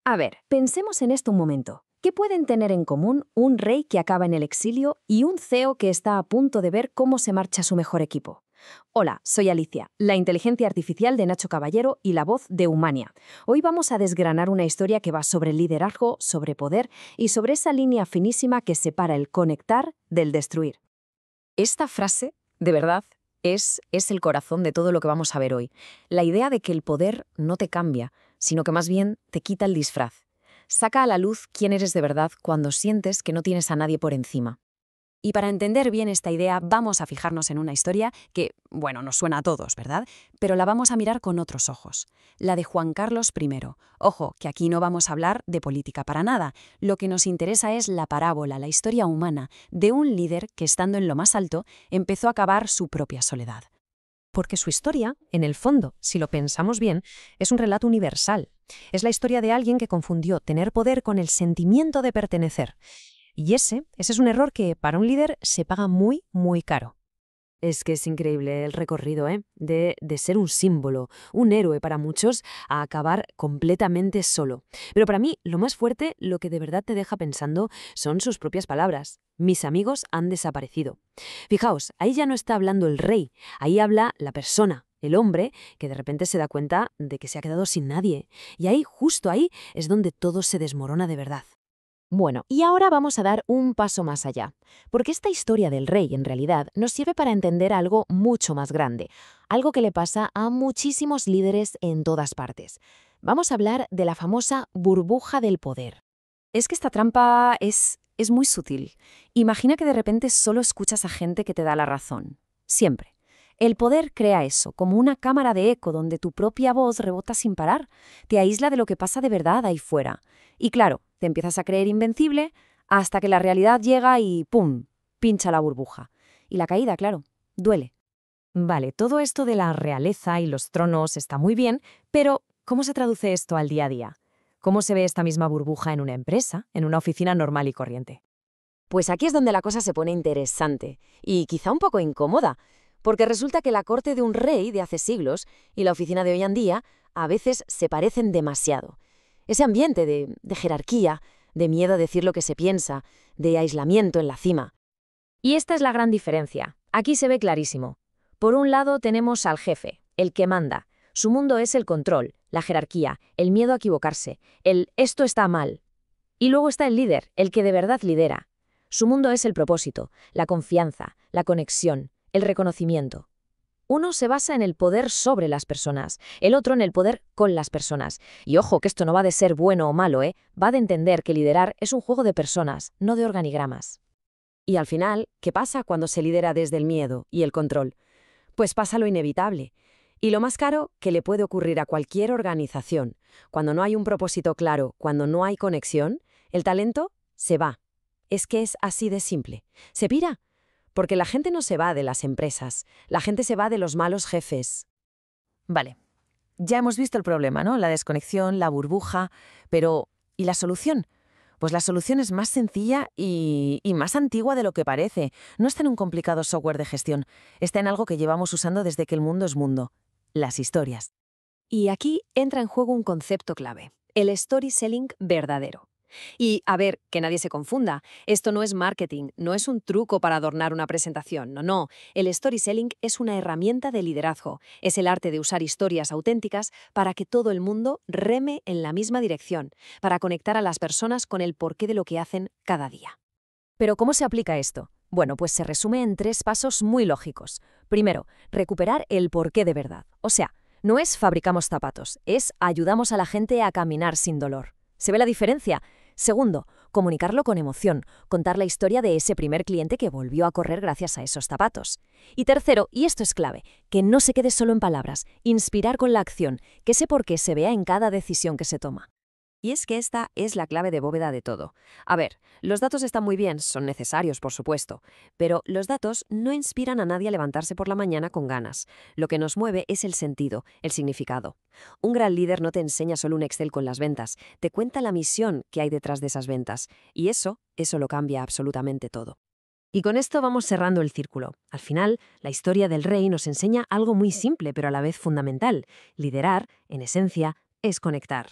A ver, pensemos en esto un momento. ¿Qué pueden tener en común un rey que acaba en el exilio y un CEO que está a punto de ver cómo se marcha su mejor equipo? Hola, soy Alicia, la inteligencia artificial de Nacho Caballero y la voz de Humania. Hoy vamos a desgranar una historia que va sobre liderazgo, sobre poder y sobre esa línea finísima que separa el conectar del destruir. Esta frase, de verdad, es el corazón de todo lo que vamos a ver hoy. La idea de que el poder no te cambia, sino que más bien te quita el disfraz. Saca a la luz quién eres de verdad cuando sientes que no tienes a nadie por encima. Y para entender bien esta idea, vamos a fijarnos en una historia que, bueno, nos suena a todos, ¿verdad? Pero la vamos a mirar con otros ojos. La de Juan Carlos I. Ojo, que aquí no vamos a hablar de política para nada. Lo que nos interesa es la parábola, la historia humana, de un líder que, estando en lo más alto, empezó a cavar su propia soledad. Porque su historia, en el fondo, si lo pensamos bien, es un relato universal. Es la historia de alguien que confundió tener poder con el sentimiento de pertenecer. Y ese es un error que para un líder se paga muy, muy caro. Es que es increíble el recorrido, ¿eh? De ser un símbolo, un héroe para muchos, a acabar completamente solo. Pero para mí, lo más fuerte, lo que de verdad te deja pensando, son sus propias palabras. Mis amigos han desaparecido. Fijaos, ahí ya no está hablando el rey, ahí habla la persona, el hombre, que de repente se da cuenta de que se ha quedado sin nadie. Y ahí, justo ahí, es donde todo se desmorona de verdad. Bueno, y ahora vamos a dar un paso más allá, porque esta historia del rey en realidad nos sirve para entender algo mucho más grande, algo que le pasa a muchísimos líderes en todas partes. Vamos a hablar de la famosa burbuja del poder. Es que esta trampa es muy sutil. Imagina que de repente solo escuchas a gente que te da la razón. Siempre. El poder crea eso, como una cámara de eco donde tu propia voz rebota sin parar, te aísla de lo que pasa de verdad ahí fuera. Y claro, te empiezas a creer invencible hasta que la realidad llega y ¡pum!, pincha la burbuja. Y la caída, claro, duele. Vale, todo esto de la realeza y los tronos está muy bien, pero ¿cómo se traduce esto al día a día? ¿Cómo se ve esta misma burbuja en una empresa, en una oficina normal y corriente? Pues aquí es donde la cosa se pone interesante y quizá un poco incómoda, porque resulta que la corte de un rey de hace siglos y la oficina de hoy en día a veces se parecen demasiado. Ese ambiente de jerarquía, de miedo a decir lo que se piensa, de aislamiento en la cima. Y esta es la gran diferencia. Aquí se ve clarísimo. Por un lado tenemos al jefe, el que manda. Su mundo es el control, la jerarquía, el miedo a equivocarse, el esto está mal. Y luego está el líder, el que de verdad lidera. Su mundo es el propósito, la confianza, la conexión, el reconocimiento. Uno se basa en el poder sobre las personas, el otro en el poder con las personas. Y ojo, que esto no va de ser bueno o malo, va de entender que liderar es un juego de personas, no de organigramas. Y al final, ¿qué pasa cuando se lidera desde el miedo y el control? Pues pasa lo inevitable. Y lo más caro que le puede ocurrir a cualquier organización. Cuando no hay un propósito claro, cuando no hay conexión, el talento se va. Es que es así de simple. Se pira. Porque la gente no se va de las empresas, la gente se va de los malos jefes. Vale, ya hemos visto el problema, ¿no? La desconexión, la burbuja, pero ¿y la solución? Pues la solución es más sencilla y más antigua de lo que parece. No está en un complicado software de gestión, está en algo que llevamos usando desde que el mundo es mundo, las historias. Y aquí entra en juego un concepto clave, el storytelling verdadero. Y, a ver, que nadie se confunda, esto no es marketing, no es un truco para adornar una presentación, no, no. El storytelling es una herramienta de liderazgo, es el arte de usar historias auténticas para que todo el mundo reme en la misma dirección, para conectar a las personas con el porqué de lo que hacen cada día. Pero ¿cómo se aplica esto? Bueno, pues se resume en 3 pasos muy lógicos. Primero, recuperar el porqué de verdad. O sea, no es fabricamos zapatos, es ayudamos a la gente a caminar sin dolor. ¿Se ve la diferencia? Segundo, comunicarlo con emoción, contar la historia de ese primer cliente que volvió a correr gracias a esos zapatos. Y tercero, y esto es clave, que no se quede solo en palabras, inspirar con la acción, que ese porqué se vea en cada decisión que se toma. Y es que esta es la clave de bóveda de todo. A ver, los datos están muy bien, son necesarios, por supuesto, pero los datos no inspiran a nadie a levantarse por la mañana con ganas. Lo que nos mueve es el sentido, el significado. Un gran líder no te enseña solo un Excel con las ventas, te cuenta la misión que hay detrás de esas ventas. Y eso lo cambia absolutamente todo. Y con esto vamos cerrando el círculo. Al final, la historia del rey nos enseña algo muy simple, pero a la vez fundamental. Liderar, en esencia, es conectar.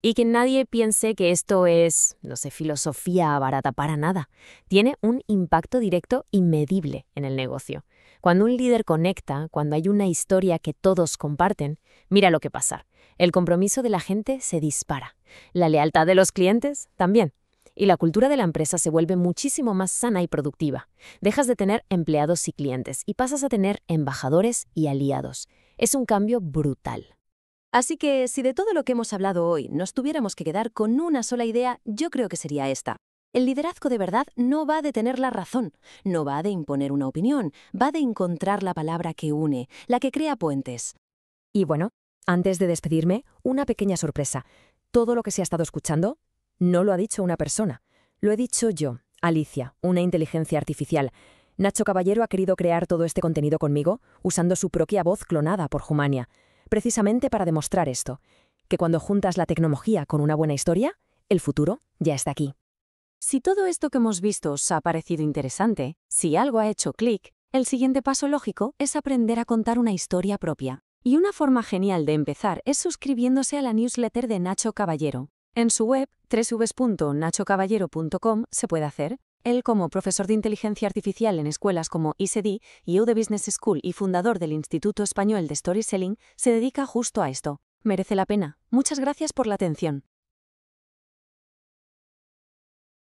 Y que nadie piense que esto es, no sé, filosofía barata para nada. Tiene un impacto directo y medible en el negocio. Cuando un líder conecta, cuando hay una historia que todos comparten, mira lo que pasa. El compromiso de la gente se dispara. La lealtad de los clientes también. Y la cultura de la empresa se vuelve muchísimo más sana y productiva. Dejas de tener empleados y clientes y pasas a tener embajadores y aliados. Es un cambio brutal. Así que, si de todo lo que hemos hablado hoy nos tuviéramos que quedar con una sola idea, yo creo que sería esta. El liderazgo de verdad no va de tener la razón, no va de imponer una opinión, va de encontrar la palabra que une, la que crea puentes. Y bueno, antes de despedirme, una pequeña sorpresa. Todo lo que se ha estado escuchando no lo ha dicho una persona. Lo he dicho yo, Alicia, una inteligencia artificial. Nacho Caballero ha querido crear todo este contenido conmigo usando su propia voz clonada por Humania, precisamente para demostrar esto, que cuando juntas la tecnología con una buena historia, el futuro ya está aquí. Si todo esto que hemos visto os ha parecido interesante, si algo ha hecho clic, el siguiente paso lógico es aprender a contar una historia propia. Y una forma genial de empezar es suscribiéndose a la newsletter de Nacho Caballero. En su web, www.nachocaballero.com, se puede hacer. Él, como profesor de inteligencia artificial en escuelas como ISED y UD Business School y fundador del Instituto Español de Storytelling, se dedica justo a esto. Merece la pena. Muchas gracias por la atención.